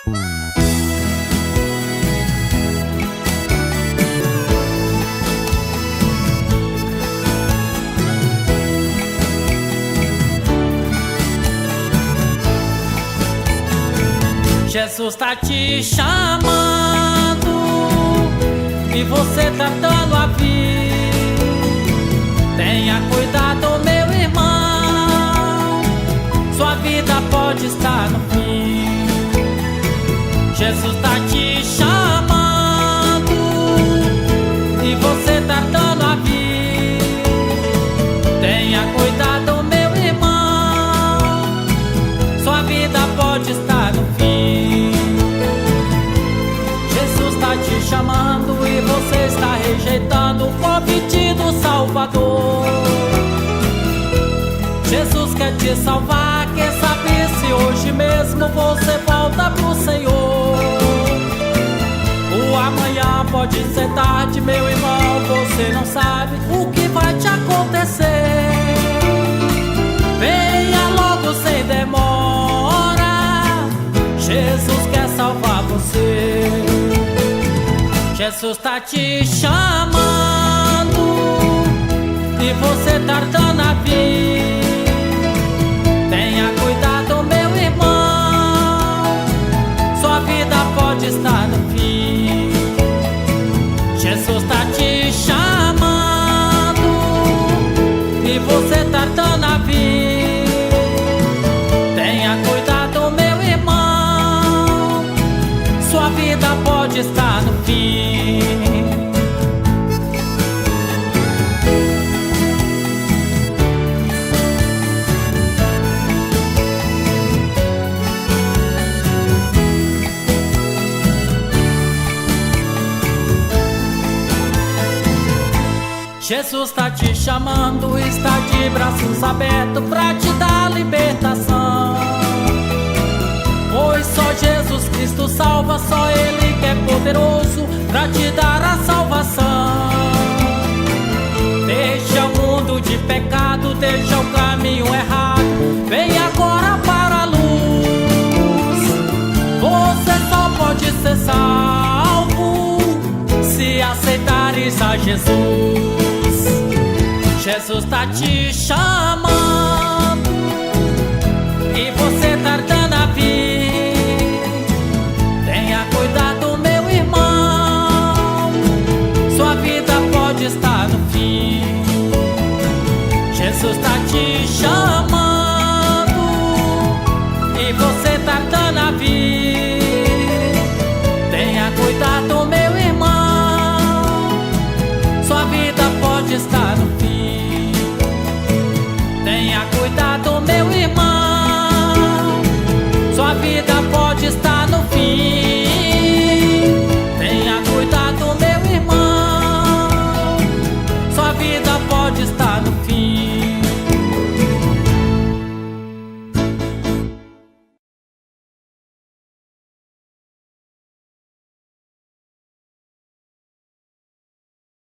Jesus tá te chamando e você tá dando a vir. Tenha cuidado, meu irmão, sua vida pode estar no fim. Jesus tá te chamando e você tá dando a vir. Tenha cuidado, meu irmão, sua vida pode estar no fim. Te chamando e você está rejeitando o convite do Salvador. Jesus quer te salvar, quer saber se hoje mesmo você volta pro Senhor. O amanhã pode ser tarde, meu irmão, você não sabe o que vai te acontecer. Venha logo sem demora, Jesus quer salvar você. Jesus tá te chamando e você tardando a vir. Tenha cuidado, meu irmão, sua vida pode estar no fim. Jesus tá te chamando e você tardando a vir. Tenha cuidado, meu irmão, sua vida pode estar no fim. Jesus tá te chamando, está de braços abertos pra te dar libertação. Pois só Jesus Cristo salva, só Ele que é poderoso pra te dar a salvação. Deixa o mundo de pecado, deixa o caminho errado, vem agora para a luz. Você só pode ser salvo se aceitares a Jesus. Jesus tá te chamando